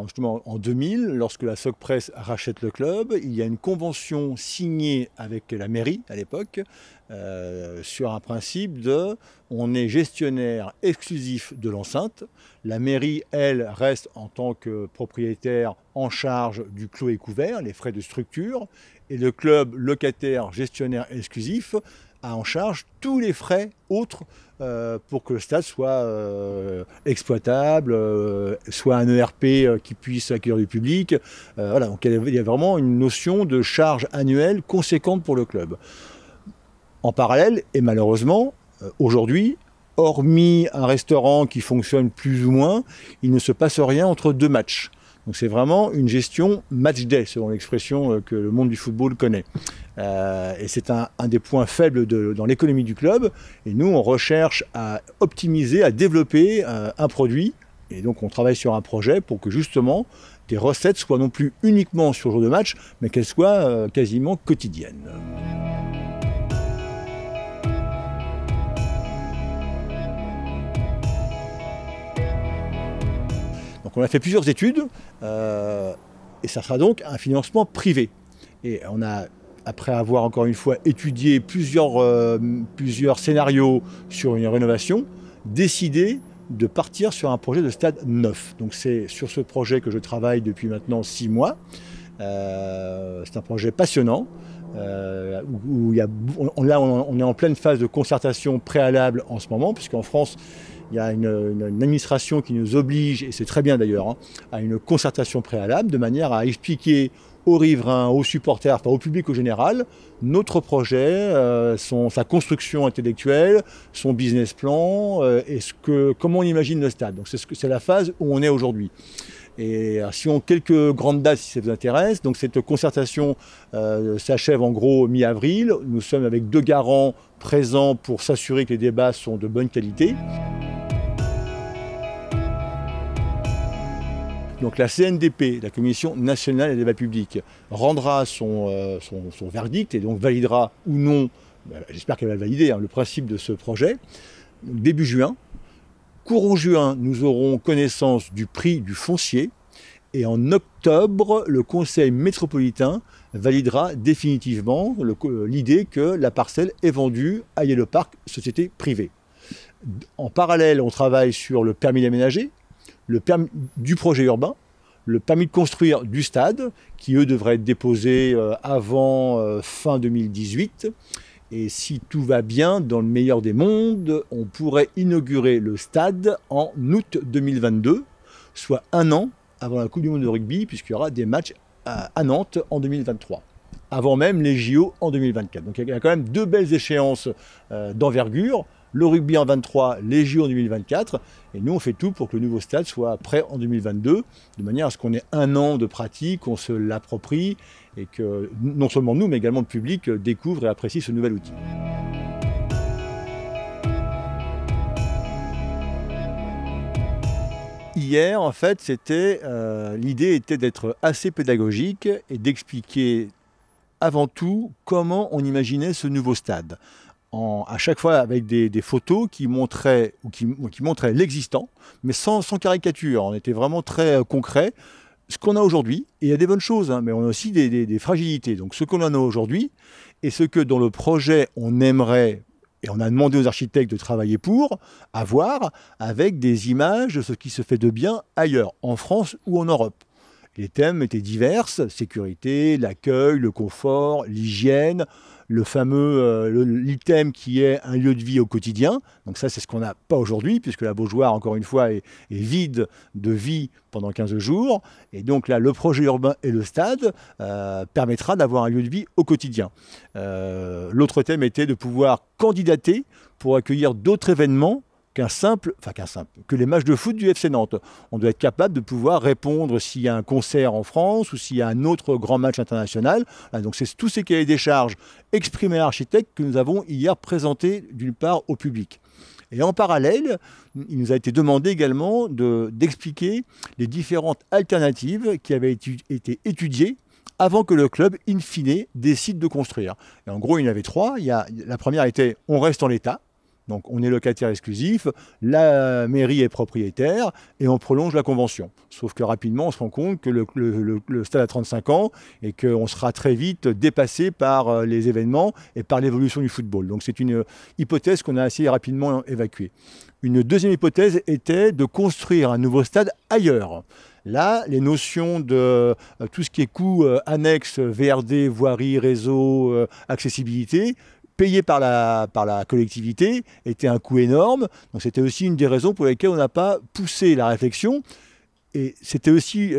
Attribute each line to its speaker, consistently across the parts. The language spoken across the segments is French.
Speaker 1: justement en 2000, lorsque la Socpresse rachète le club, il y a une convention signée avec la mairie à l'époque sur un principe de on est gestionnaire exclusif de l'enceinte. La mairie, elle, reste en tant que propriétaire en charge du clos et couvert, les frais de structure, et le club locataire gestionnaire exclusif a en charge tous les frais autres pour que le stade soit exploitable, soit un ERP qui puisse accueillir du public. Voilà, donc il y a vraiment une notion de charge annuelle conséquente pour le club. En parallèle, et malheureusement, aujourd'hui, hormis un restaurant qui fonctionne plus ou moins, il ne se passe rien entre deux matchs. Donc c'est vraiment une gestion match day, selon l'expression que le monde du football connaît. Et c'est un des points faibles dans l'économie du club. Et nous, on recherche à optimiser, à développer un produit. Et donc on travaille sur un projet pour que justement des recettes soient non plus uniquement sur le jour de match, mais qu'elles soient quasiment quotidiennes. Donc on a fait plusieurs études et ça sera donc un financement privé. Et on a, après avoir encore une fois étudié plusieurs scénarios sur une rénovation, décidé de partir sur un projet de stade neuf. Donc c'est sur ce projet que je travaille depuis maintenant 6 mois. C'est un projet passionnant. Où on est en pleine phase de concertation préalable en ce moment, puisqu'en France, il y a une administration qui nous oblige, et c'est très bien d'ailleurs, à une concertation préalable, de manière à expliquer aux riverains, aux supporters, enfin au public au général, notre projet, sa construction intellectuelle, son business plan, et comment on imagine le stade. Donc c'est la phase où on est aujourd'hui. Et si on quelques grandes dates, si ça vous intéresse, donc cette concertation s'achève en gros mi-avril. Nous sommes avec 2 garants présents pour s'assurer que les débats sont de bonne qualité. Donc la CNDP, la Commission nationale des débats publics, rendra son verdict et donc validera ou non, j'espère qu'elle va le valider, le principe de ce projet, début juin. Courant juin, nous aurons connaissance du prix du foncier et en octobre, le Conseil métropolitain validera définitivement l'idée que la parcelle est vendue à Yellow Park, société privée. En parallèle, on travaille sur le permis d'aménager, le permis du projet urbain, le permis de construire du stade, qui eux devraient être déposés avant fin 2018. Et si tout va bien, dans le meilleur des mondes, on pourrait inaugurer le stade en août 2022, soit 1 an avant la Coupe du Monde de rugby, puisqu'il y aura des matchs à Nantes en 2023, avant même les JO en 2024. Donc il y a quand même 2 belles échéances d'envergure, le rugby en 2023, les JO en 2024, et nous on fait tout pour que le nouveau stade soit prêt en 2022, de manière à ce qu'on ait 1 an de pratique, qu'on se l'approprie, et que non seulement nous, mais également le public découvre et apprécie ce nouvel outil. Hier, en fait, l'idée était d'être assez pédagogique et d'expliquer avant tout comment on imaginait ce nouveau stade. À chaque fois avec des photos qui montraient l'existant, mais sans caricature. On était vraiment très concret. Ce qu'on a aujourd'hui, et il y a des bonnes choses, mais on a aussi des fragilités. Donc ce qu'on en a aujourd'hui, et ce que dans le projet on aimerait, et on a demandé aux architectes de travailler pour, avoir avec des images de ce qui se fait de bien ailleurs, en France ou en Europe. Les thèmes étaient divers, sécurité, l'accueil, le confort, l'hygiène, le fameux l'item qui est un lieu de vie au quotidien. Donc ça, c'est ce qu'on n'a pas aujourd'hui, puisque la Beaujoire, encore une fois, est vide de vie pendant 15 jours. Et donc là, le projet urbain et le stade permettra d'avoir un lieu de vie au quotidien. L'autre thème était de pouvoir candidater pour accueillir d'autres événements que les matchs de foot du FC Nantes. On doit être capable de pouvoir répondre s'il y a un concert en France ou s'il y a un autre grand match international. Donc c'est tous ces cahiers des charges exprimés à l'architecte que nous avons hier présentés d'une part au public. Et en parallèle, il nous a été demandé également d'expliquer les différentes alternatives qui avaient été étudiées avant que le club, in fine, décide de construire. Et en gros, il y en avait 3. La première était « on reste en l'état ». Donc on est locataire exclusif, la mairie est propriétaire et on prolonge la convention. Sauf que rapidement on se rend compte que le stade a 35 ans et qu'on sera très vite dépassé par les événements et par l'évolution du football. Donc c'est une hypothèse qu'on a assez rapidement évacuée. Une deuxième hypothèse était de construire un nouveau stade ailleurs. Là, les notions de tout ce qui est coûts annexes, VRD, voirie, réseau, accessibilité, payé par la collectivité, était un coût énorme. Donc c'était aussi une des raisons pour lesquelles on n'a pas poussé la réflexion. Et c'était aussi,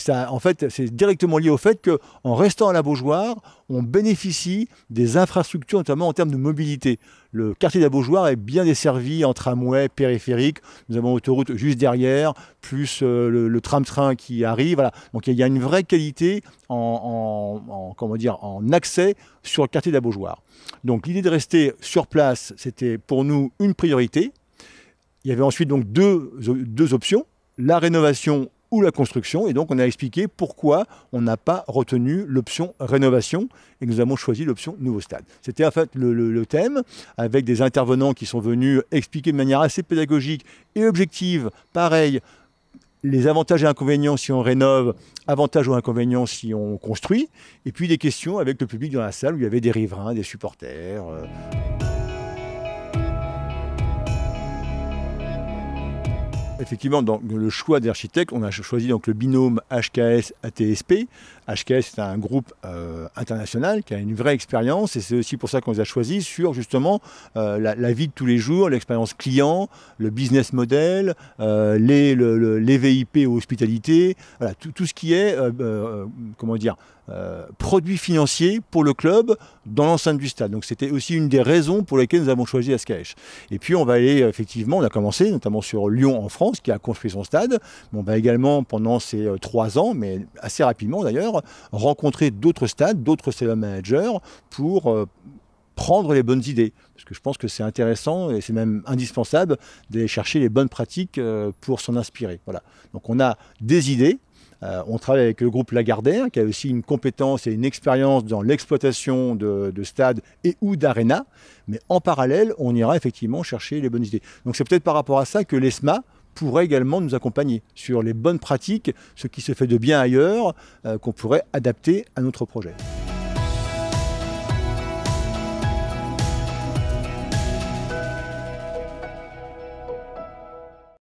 Speaker 1: en fait, c'est directement lié au fait qu'en restant à la Beaujoire, on bénéficie des infrastructures, notamment en termes de mobilité. Le quartier de la Beaujoire est bien desservi en tramway, périphérique. Nous avons l'autoroute juste derrière, plus le tram-train qui arrive. Voilà. Donc il y a une vraie qualité comment dire, en accès sur le quartier de la Beaujoire. Donc l'idée de rester sur place, c'était pour nous une priorité. Il y avait ensuite donc deux options, la rénovation ou la construction, et donc on a expliqué pourquoi on n'a pas retenu l'option rénovation et que nous avons choisi l'option nouveau stade. C'était en fait le thème, avec des intervenants qui sont venus expliquer de manière assez pédagogique et objective, pareil, les avantages et inconvénients si on rénove, avantages ou inconvénients si on construit, et puis des questions avec le public dans la salle où il y avait des riverains, des supporters. Effectivement, dans le choix des architectes, on a choisi donc le binôme HKS-ATSP. HKS, c'est un groupe international qui a une vraie expérience et c'est aussi pour ça qu'on les a choisis sur justement la vie de tous les jours, l'expérience client, le business model, les VIP ou hospitalité, voilà, tout ce qui est comment dire, produits financiers pour le club dans l'enceinte du stade. Donc c'était aussi une des raisons pour lesquelles nous avons choisi SKH. Et puis on va aller effectivement, on a commencé notamment sur Lyon en France qui a construit son stade, mais on va également pendant ces 3 ans, mais assez rapidement d'ailleurs, rencontrer d'autres stades, d'autres stadium managers pour prendre les bonnes idées. Parce que je pense que c'est intéressant et c'est même indispensable d'aller chercher les bonnes pratiques pour s'en inspirer. Voilà. Donc on a des idées. On travaille avec le groupe Lagardère, qui a aussi une compétence et une expérience dans l'exploitation de stades et ou d'arénas. Mais en parallèle, on ira effectivement chercher les bonnes idées. Donc c'est peut-être par rapport à ça que l'ESMA pourrait également nous accompagner sur les bonnes pratiques, ce qui se fait de bien ailleurs, qu'on pourrait adapter à notre projet.